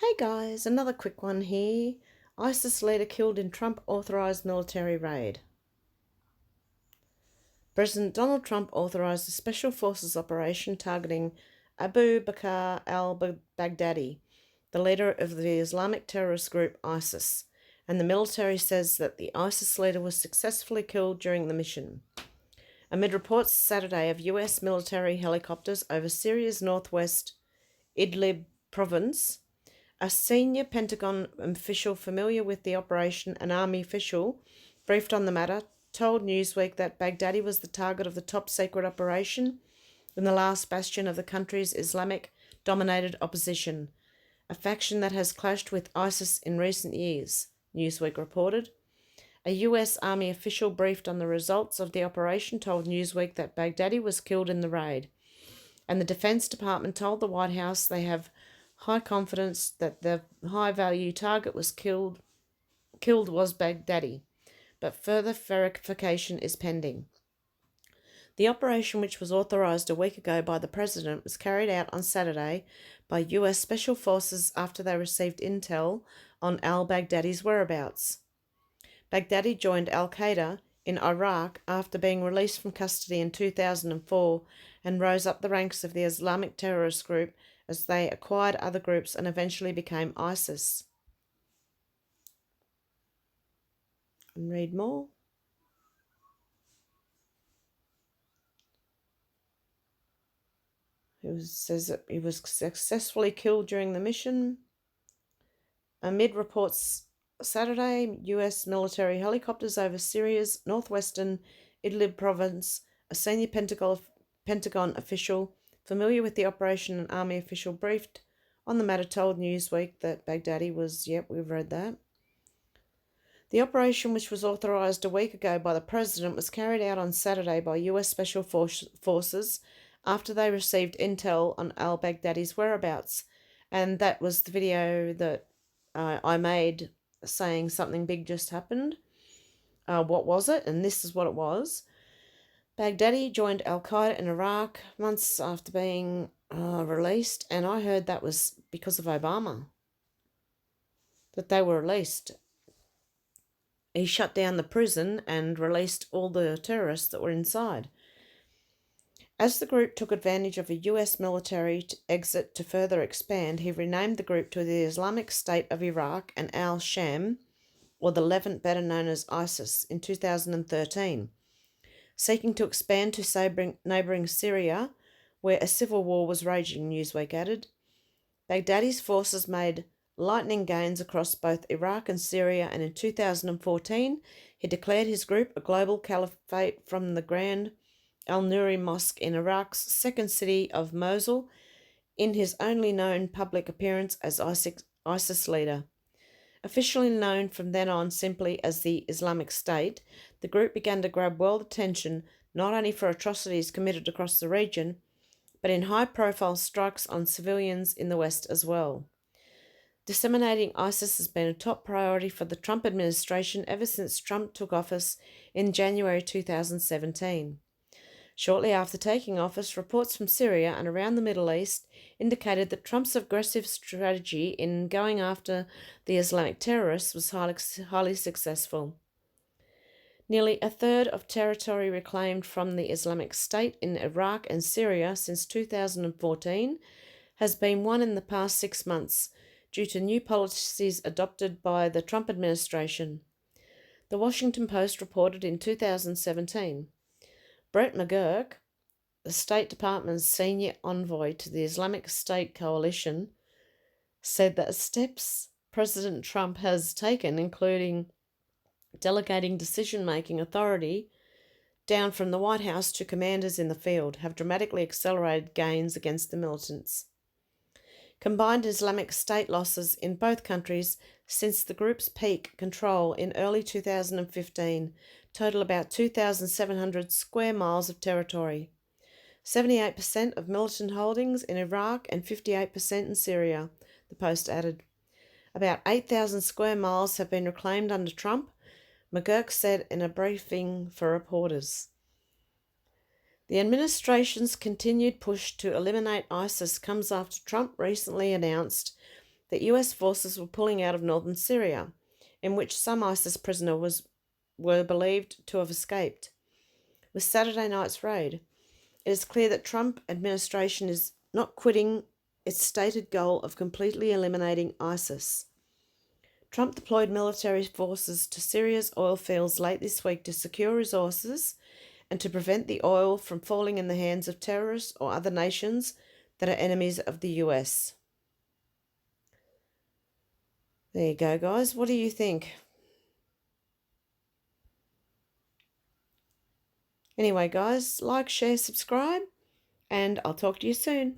Hey guys, another quick one here. ISIS leader killed in Trump-authorized military raid. President Donald Trump authorized a special forces operation targeting Abu Bakr al-Baghdadi, the leader of the Islamic terrorist group ISIS, and the military says that the ISIS leader was successfully killed during the mission. Amid reports Saturday of US military helicopters over Syria's northwest Idlib province, a senior Pentagon official familiar with the operation, an army official, briefed on the matter, told Newsweek that Baghdadi was the target of the top-secret operation in the last bastion of the country's Islamic-dominated opposition, a faction that has clashed with ISIS in recent years, Newsweek reported. A US Army official briefed on the results of the operation told Newsweek that Baghdadi was killed in the raid, and the Defense Department told the White House they have high confidence that the high-value target was killed was Baghdadi, but further verification is pending. The operation, which was authorized a week ago by the president, was carried out on Saturday by US Special Forces after they received intel on al-Baghdadi's whereabouts. Baghdadi joined al-Qaeda in Iraq after being released from custody in 2004 and rose up the ranks of the Islamic terrorist group as they acquired other groups and eventually became ISIS. And read more. It says that he was successfully killed during the mission. Amid reports Saturday, US military helicopters over Syria's northwestern Idlib province, a senior Pentagon official familiar with the operation, an army official briefed on the matter, told Newsweek that Baghdadi was, we've read that. The operation, which was authorized a week ago by the president, was carried out on Saturday by US Special Forces after they received intel on al-Baghdadi's whereabouts. And that was the video that I made saying something big just happened. What was it? And this is what it was. Baghdadi joined al-Qaeda in Iraq months after being released, and I heard that was because of Obama, that they were released. He shut down the prison and released all the terrorists that were inside. As the group took advantage of a US military exit to further expand, he renamed the group to the Islamic State of Iraq and al-Sham, or the Levant, better known as ISIS, in 2013. Seeking to expand to neighbouring Syria, where a civil war was raging, Newsweek added. Baghdadi's forces made lightning gains across both Iraq and Syria, and in 2014 he declared his group a global caliphate from the Grand al-Nuri Mosque in Iraq's second city of Mosul in his only known public appearance as ISIS leader. Officially known from then on simply as the Islamic State, the group began to grab world attention not only for atrocities committed across the region, but in high-profile strikes on civilians in the West as well. Disseminating ISIS has been a top priority for the Trump administration ever since Trump took office in January 2017. Shortly after taking office, reports from Syria and around the Middle East indicated that Trump's aggressive strategy in going after the Islamic terrorists was highly successful. Nearly a third of territory reclaimed from the Islamic State in Iraq and Syria since 2014 has been won in the past 6 months due to new policies adopted by the Trump administration. The Washington Post reported in 2017. Brett McGurk, the State Department's senior envoy to the Islamic State coalition, said that steps President Trump has taken, including delegating decision-making authority down from the White House to commanders in the field, have dramatically accelerated gains against the militants. Combined Islamic State losses in both countries since the group's peak control in early 2015 total about 2,700 square miles of territory. 78% of militant holdings in Iraq and 58% in Syria, the Post added. About 8,000 square miles have been reclaimed under Trump, McGurk said in a briefing for reporters. The administration's continued push to eliminate ISIS comes after Trump recently announced that US forces were pulling out of northern Syria, in which some ISIS prisoners were believed to have escaped. With Saturday night's raid, it is clear that Trump administration is not quitting its stated goal of completely eliminating ISIS. Trump deployed military forces to Syria's oil fields late this week to secure resources and to prevent the oil from falling in the hands of terrorists or other nations that are enemies of the US. There you go, guys. What do you think? Anyway, guys, like, share, subscribe, and I'll talk to you soon.